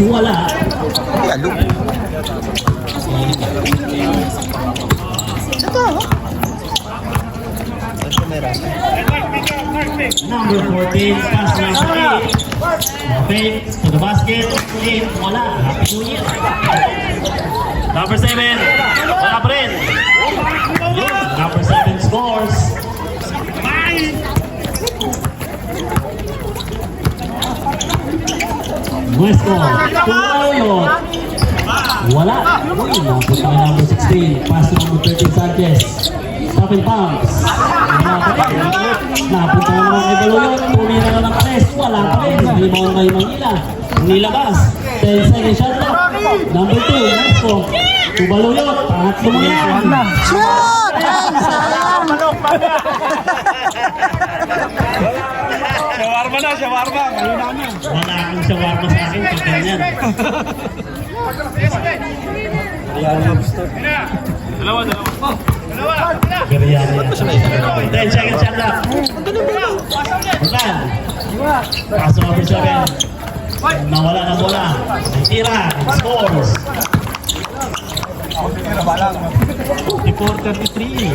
wala. Yalo. Ito. Number 14, pass number 8. Fake to the basket. 8, wala. Happy New Year. Number 7, wala pa rin. Number 7 scores. Wesco, Tuloyot. Wala. Uy, napunta kay number 16. Pass to number 13, Sanchez. Stop and pumps. Napunta na naman kay Tuloyot. Tumira na ng press. Wala pa rin. Rebound kay Manila. Nilabas. 10 seconds shot clock. Number 2, Wesco. Tuloyot. Pangatlo mo yan. Shoot! Ay, sayang. Shawarma na, shawarma. Malina na. Wala akong shawarma sa akin. Pag ganyan. Dalawa. Biryani. 10 seconds shot clock. Bukan. Pass to number 7. Nawala na bola. Tira. Scores. 54-33.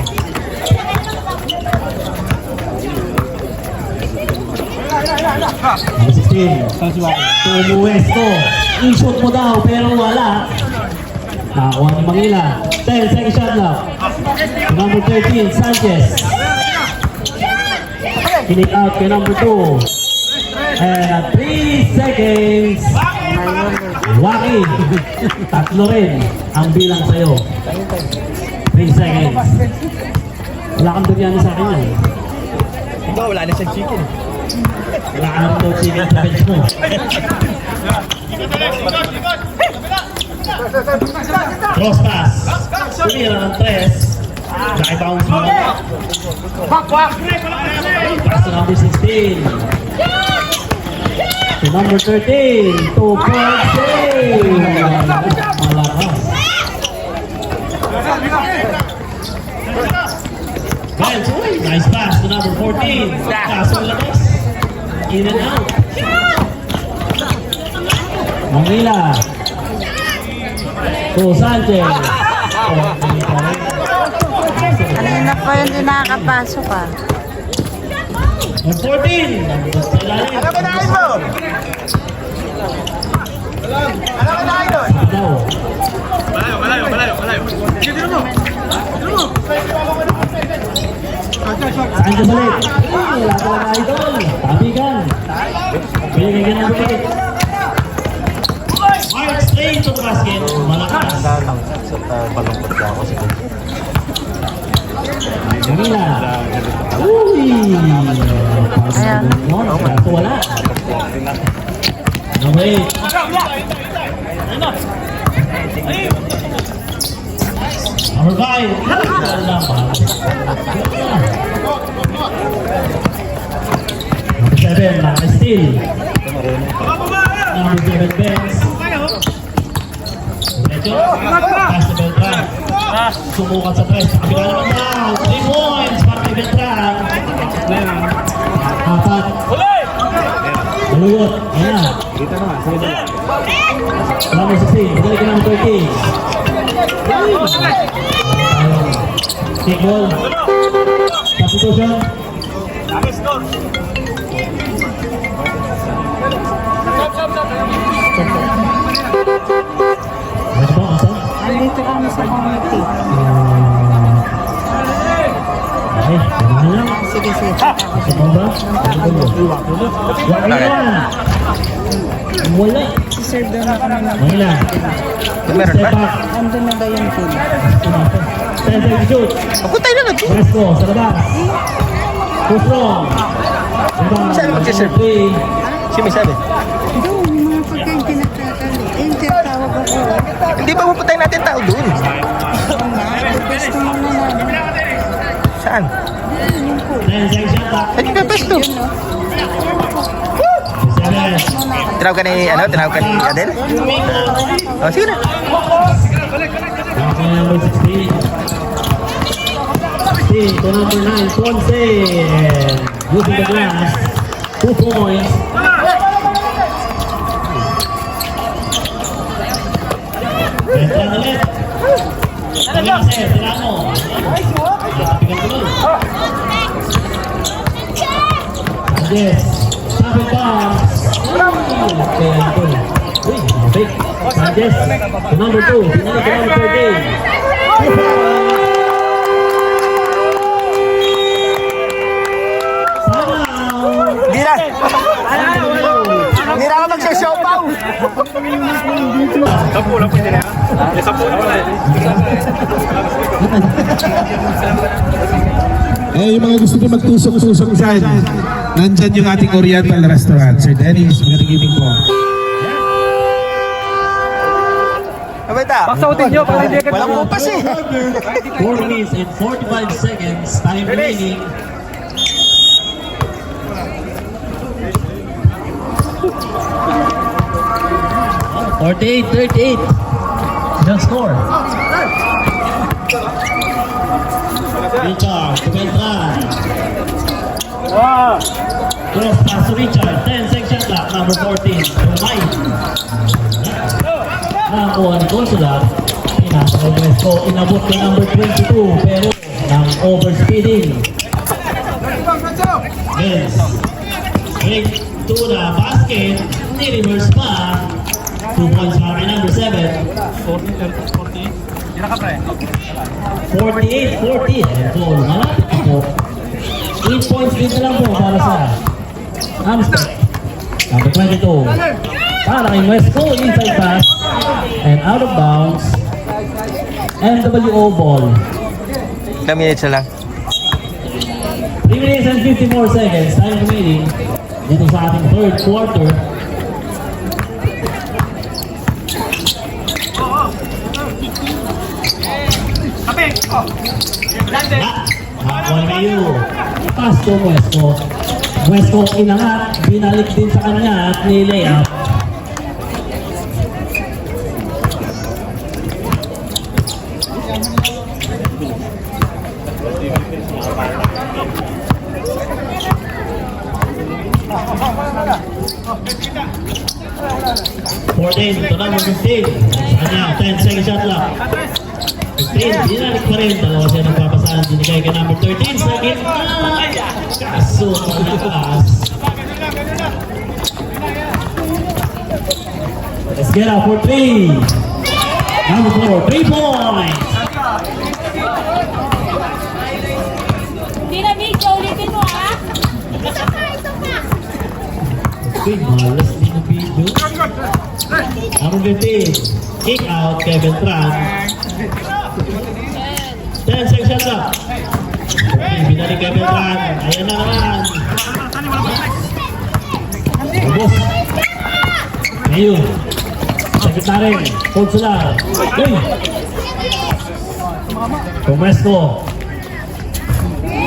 Number 16. Tumuwesto. I-shoot mo daw pero wala. Nakakuha ni Manila. 10 second shot lang. Number 13, Sanchez. Kinik out kay number 2. And at 3 seconds. Waki. Tatlo rin ang bilang sa'yo. 3 seconds. Wala kang biryani sa akin yan. Ito, wala na siyang chicken. Wala kang daw chicken sa bench mo. Cross pass. Tumira ng 3. Naki-bounce mo. Pass to number 16. To number 13. 2-point save. Malakas. Miles, nice pass to number 14. Kaso labas. In and out. Manila. To Sanchez. Kanina pa yun din nakakapasok ah. Number 14. Ano ba nahin mo? Ano ba nahin doon? Malayo. Sige, dito mo. Sanchez ulit. Wala pala na idol. Tabigan. Bigay ka ng bigay. Mark straight to the basket. Malakas. Balungkot ka ako siguro. Manila. Uy! Ayan. Kaso wala. No way. Number 5. Number 7. Naka-steal. Number 7, Benz. Medyo. Pass to Beltran. Sumukat sa press. Kabila naman down. 3 points para kay Beltran. 4. Maluyot. Ayan. Number 16. Balik ka number 13. Kick ball. Substitution. Ano ba? Asa? Andito kami sa committee. Okay, ano lang? Sige. Ano ba? Wala yan. Wala. Serve doon na kami ng... Wala. Meron ba? Step back. Andun na ba yung team? 10 seconds shoot. Pagkutay na lang. Wesco sa labas. Too strong. Saan mag-serve? Si may sabi. Doon, mga pagkain pinagkakali. Enter, tawag ako. Hindi ba maputay natin tao doon? Oo nga, gusto mo na namin. Saan? 10 seconds shot back. Ay, pepesto. Yun, no? 7. Tinawag ka ni, tinawag ka ni Adel? Oh, sige na. Okay, number 16. 16 to number 9, Ponce. Using the glass. 2 points. Betran ulit. Dali kasi, tira mo. Tapigan ko nun. Yes. Traffic bombs. Okay, Angkol. Uy, mabig. Sanchez, to number 2. Pinali ko number 13. Hindi na. Hindi na ako magsashow pa. Sampu lang po nila. Sampu lang pala. Eh, yung mga gusto nyo magtusok-tusok dyan, nandyan yung ating Oriental Restaurant. Sir Dennis, magandang evening po. Kabita. Paksautin nyo para hindi agad Walang butas eh. 4 minutes and 45 seconds. Time remaining. Oh, 38. The score. Richard to Beltran. Cross pass to Richard. 10 section clock. Number 14. Romay. Nakakuha ni Consulat. Pinasa ng Wesco. Inabot kay number 22. Pero ng overspeeding. Yes. Straight to the basket. Ni-reverse pa. 2 points para kay number 7. 48-40. Ito, malapit ako. 8 points din na lang po para sa Amsterdam. Number 22. Para kay Wesco, inside pass. And out of bounds. MWO ball. Ilang minutes na lang. 3 minutes and 54 seconds. Time remaining. Dito sa ating third quarter. Nakakuha ni Mayu. Pass to Wesco. Wesco inangat. Binalik din sa kanya at ni-layup. To number 15. Kanya, 10 second shot lang. 15, dinalik pa rin. Dalawa siya nagpapasahan. Dinigay kay number 13. Second. Kaso, malakas. Let's get out for 3. Number 4, 3 points. Dinamig, ulitin mo ha. Okay, malas din ang video. Number 15, kick out, Kevin Tran. 10 second shot up. Okay, binalik Kevin Tran. Ayan na naman. Ubos. Ngayon. Sakit na rin. Hold sila. Uy! Wesco.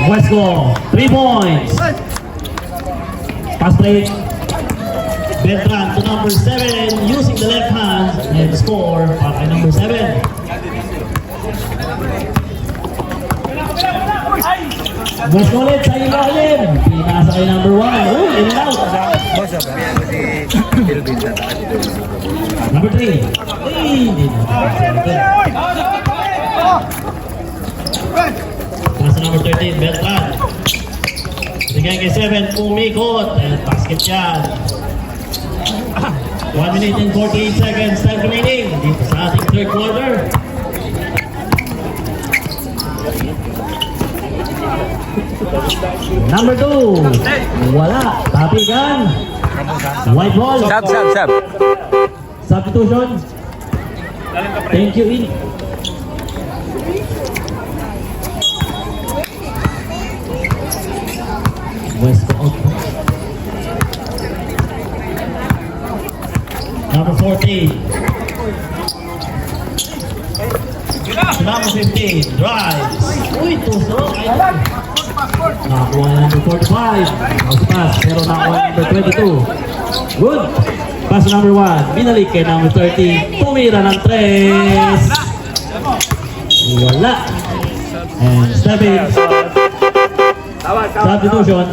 Wesco. 3 points. Pass play. Beltran to number 7 using the left hand and score para kay number 7. Wesco ulit sa ilalim. Pinasa kay number 1. Oh, in and out. Number 3. Hindi na. Nasa number 13, Beltran. Bigyan kay 7, umikot. And basket yan. 1 minute and 48 seconds. Time remaining. Dito sa ating third quarter. Number 2. Wala. Tapigan. White ball. Sub. Substitution. Thank you, In. Wesco out. Number 14. Number 15. Drives. Uy, tusok. Nakakuha na number 45. House pass. Pero nakakuha na number 22. Good. Pass number 1. Binalik kay number 30. Tumira ng 3. Wala. And stepping. Substitution.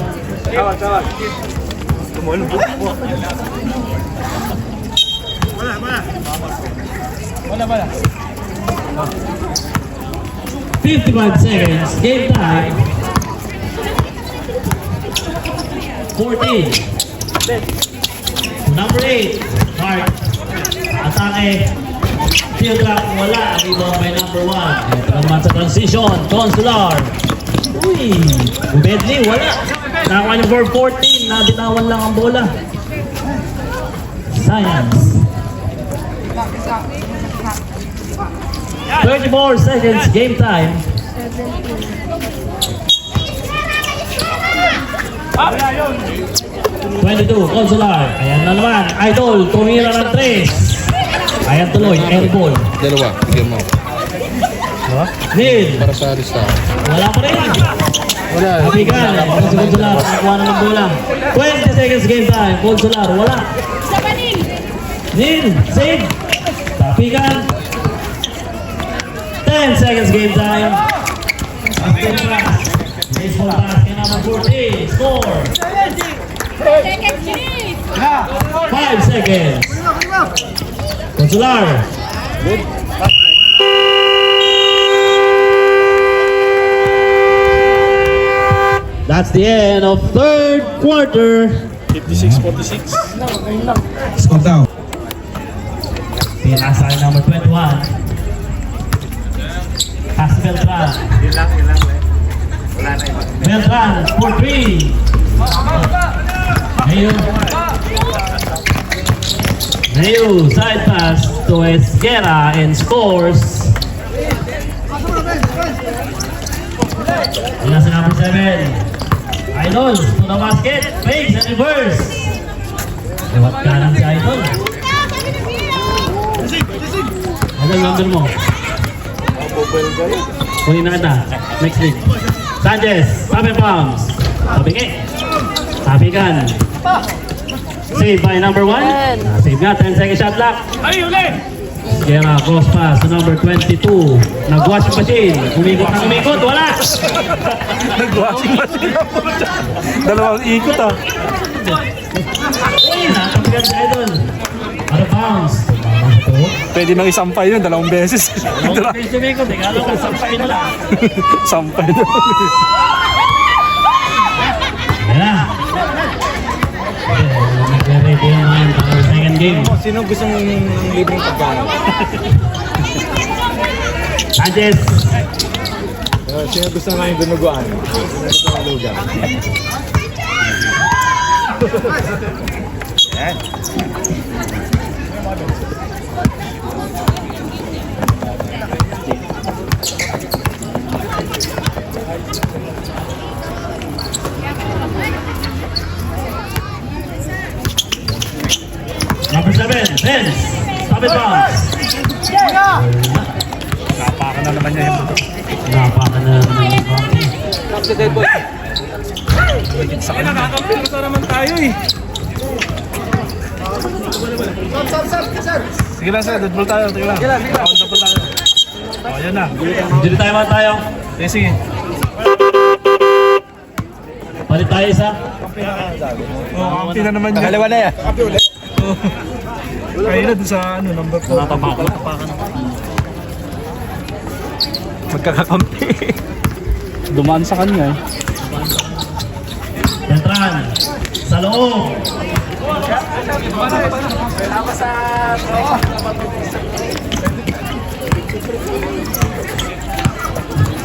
55 seconds. Game time. 14. Number 8. Hart. Atake. Field drop. Wala. Rebound by number 1. Ito naman sa transition. Consular. Uy. Bedley. Wala. Nakakuha niyo for 14. Nabitawan lang ang bola. Science. 34 seconds. Game time. 22, Consular. Ayan na naman. Idol, tumira ng 3. Ayan tuloy, airball. Dalawa, bigyan mo. Neil, Para sa lista. wala pa rin. Wala. Kapigan, si Consular, nakakuha na ng bola. 20 seconds game time. Consular, wala. Neil, save. Kapigan. 10 seconds game time. Baseball basket number 14. Score. 5 seconds. Consular. That's the end of third quarter. 56-46. Score down. Pinasa number 21. Pass Beltran. Yun lang. Wala na iba. Beltran for 3. Mayu, side pass to Esguera and scores. Wala sa number 7. Idol to the basket. Fakes and reverse. Lewat kanan si Idol. Idol, number mo. Kunin na kita. Next week. Sanchez, Pape Palms. Pabigay. Papigan. Save by number 1. Save nga, 10 second shot clock. Ay, uli! Guerra, cross pass to number 22. Nag-washing machine. Umikot na umikot. Wala! Nag-washing machine ako dyan. Dalawang ikot ah. Uy, nakapigan si Idol. Out of bounds. Pwede nang isampay yun, dalawang beses. Okay, umikot. Ikala ko, sampay na lang. Sampay na. Yan na. Nagre-ready naman para sa second game. Sino gustong libreng pagkain? Sanchez. Sino gusto nga yung dunuguan? Sino gusto nga lugar? Number 7, Vince. Stop it bounce. Napakan na naman niya yung Napakan na naman yung bounce. sa kanya. Nakakampilita naman tayo eh. Sige lang sir, deadball tayo. Sige lang. Countable tayo. O, yan na. Hindi tayo man tayo. Sige, sige. Palit tayo isa. O, kampi na naman yun. Pangalawa na yan. Kayo na doon sa ano, number 4. Natapakan. Magkakakampi. Dumaan sa kanya eh. Beltran. Sa loob.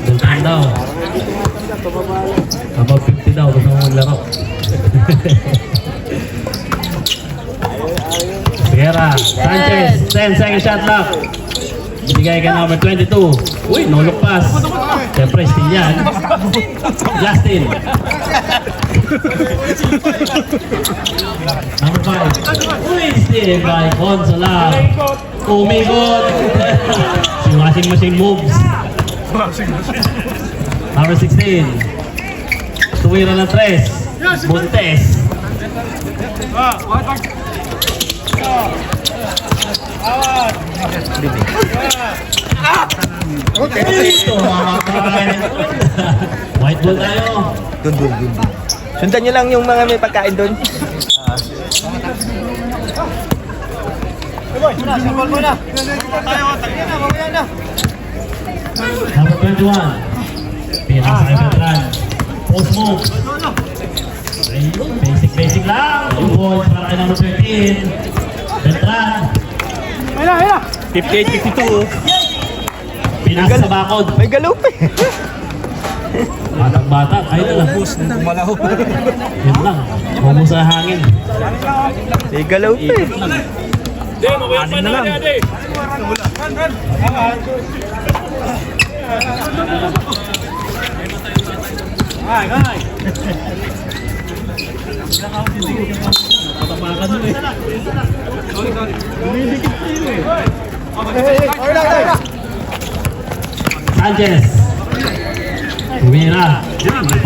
Beltran daw. Above 50 daw. Gusto mo maglaro. Guerra. Sanchez. 10 second shot left. Binigay ka number 22. Uy, no look pass. Siyempre, steal yan. Justin. Number 5. Uy, steal by Consular. Umikot. Si washing machine moves. Number 16. Tuwira ng 3. Montes. Ito, mga kapatid. White ball tayo. Dun. Sundan nyo lang yung mga may pagkain dun. Number 21. Pinasa kay Beltran. Post move. Ayun, basic lang. Yung ball para kay number 13. Beltran. 58-52. Pinasa sa bakod. May galupi. Batang-bata. Ayun na lang. Malaho. Yun lang. Humo sa hangin. May galupi. Anin na lang. Sanchez. Tumira.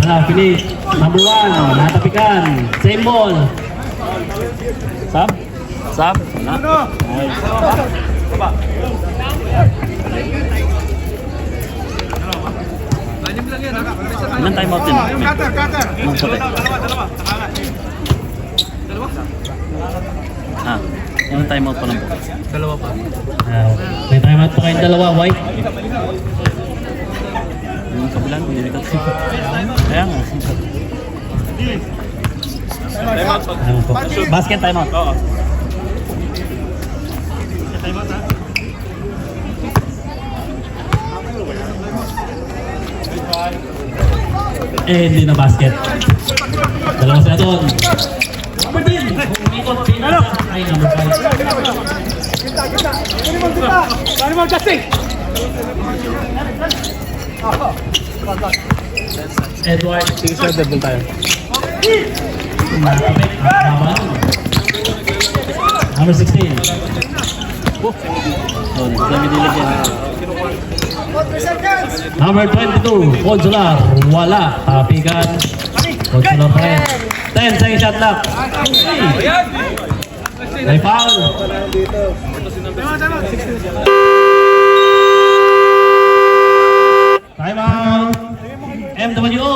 Wala, finish. Number 1. Natapikan. Same ball. Sab? Sab? Ilan time out din? Ilang puti? Ah, ilang time out pa lang po? Dalawa pa. May time out pa kayong dalawa, white. Yung kabilang, hindi ka ito. Kaya nga. Ayun po. Basket time out. Oo. Hindi na basket. Dalawa sila doon. Number 10. Umikot, pinasa ay number 5. Edward. Sige sir, double tayo. Nakapit. Number 16. Dami dilig yan. Number 22. Consular. Wala. Tapikan. Consular pa rin. 10 second shot clock. May foul. Time out. MWO.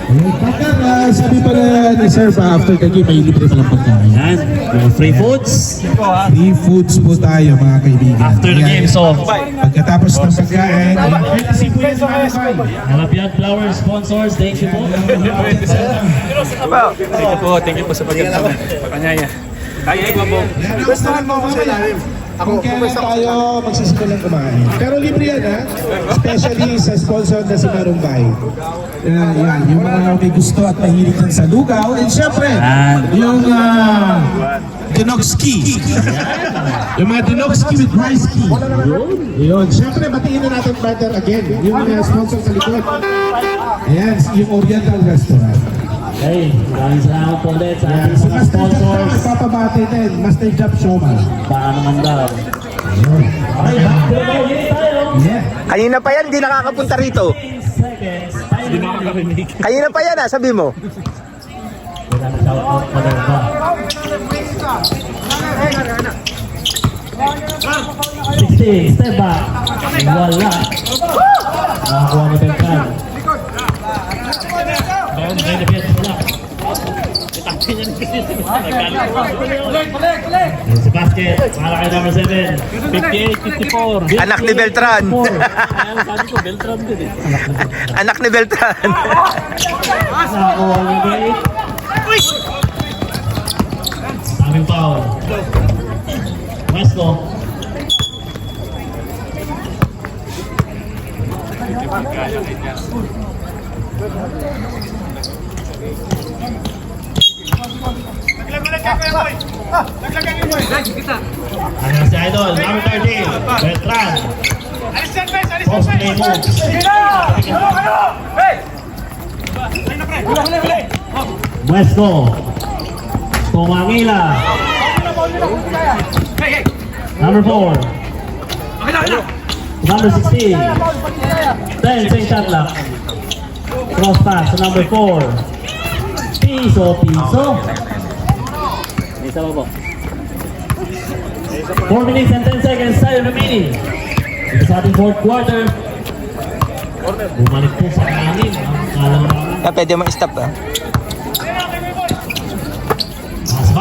Pagka sabi pala ni Sir after kagi may libre palang pagkain. Yan. Mga free foods. Free foods po tayo mga kaibigan. After the game, so. Pagkatapos ng pagkain, courtesy po yan mga kay. Halapian Flower sponsors. Thank you po. Thank you po sa pagkakataon. Pakanyaya. Kaya iba po. Gusto mo ako sa ilalim. Kung kailan tayo magsisimulang kumain. Pero libre yan ha. Especially sa sponsor na si Marumbay. Yan, yung mga may gusto at mahilig ng sa lugaw. And syempre, yung Dinokski. Yung mga Dinokski with rice key. Yun. Syempre, batiin na natin partner again. Yung mga sponsor sa likod. Ayan, yung Oriental Restaurant. Hey, maraming salamat po ulit sa Yan, ating sa mga Master Job sponsors. na papabati din. Master Job Showman. Baka naman daw. Yun. Okay, back to the game tayo. Yeah. Kanina pa yan, di nakakapunta rito. 15 seconds. Hindi nakakarinig. Kanina pa yan sabi mo. Wala na shout out pa daw ba? 60, step back. Wala. Nakakuha ni Beltran. Down, benefit, wala. Yan si basket, para kay number 7. 58-54. Anak ni Beltran. Ayan, sabi ko, Beltran din eh. Anak ni Beltran. Nakakuha ni Beltran. Daming foul. Wesco. Ano si Idol, number 13, Beltran. Post play move. Wesco. Tumangila. Number 4. Number 16. 10, same shot lock. Cross pass to number 4. Piso. Isa pa po. 4 minutes and 10 seconds tayo remaining. Ito sa ating fourth quarter. Bumalik po sa kanin. Ang kalang Pwede mo i-stop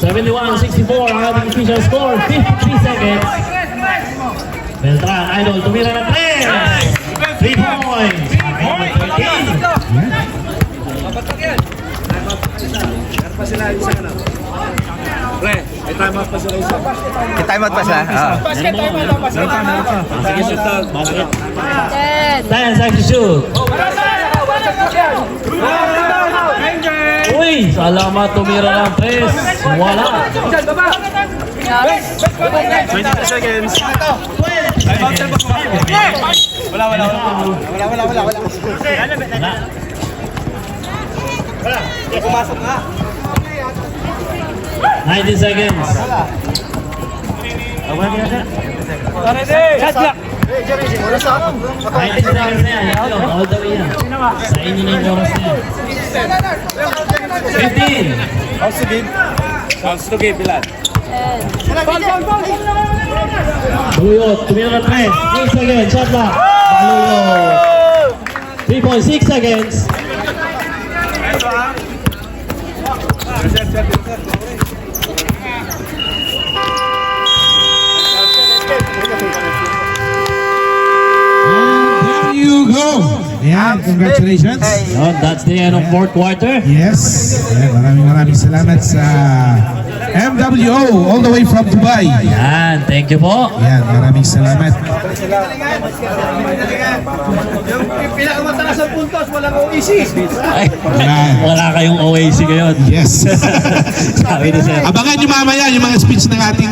71-64 ang ating official score. 53 seconds. Beltran, Idol, tumira ng 3. 3 points. Number 13. Time out pa siya. Sige, shoot out. Basket. 10 seconds to shoot. Uy, salamat tumira ng 3. Wala. 22 seconds. Wala. Pumasok nga. 19 seconds. Shot clock. 19 seconds na yan. All the way yan. Sa inyo na yung oras na yan. 15. Chance to give, Bilal. Baluyot, tumira ng 3. 6 seconds, shot clock. Baluyot. 3.6 seconds. There you go. Ayan, congratulations. Yun, that's the end of fourth quarter. Yes. Ayan, maraming salamat sa MWO all the way from Dubai. Yan, thank you po. Ayan, maraming salamat. Ay, Yan. wala kayong OAC ngayon. Yes. Sabi ni Sir. Abangan nyo mamaya yung mga speech ng ating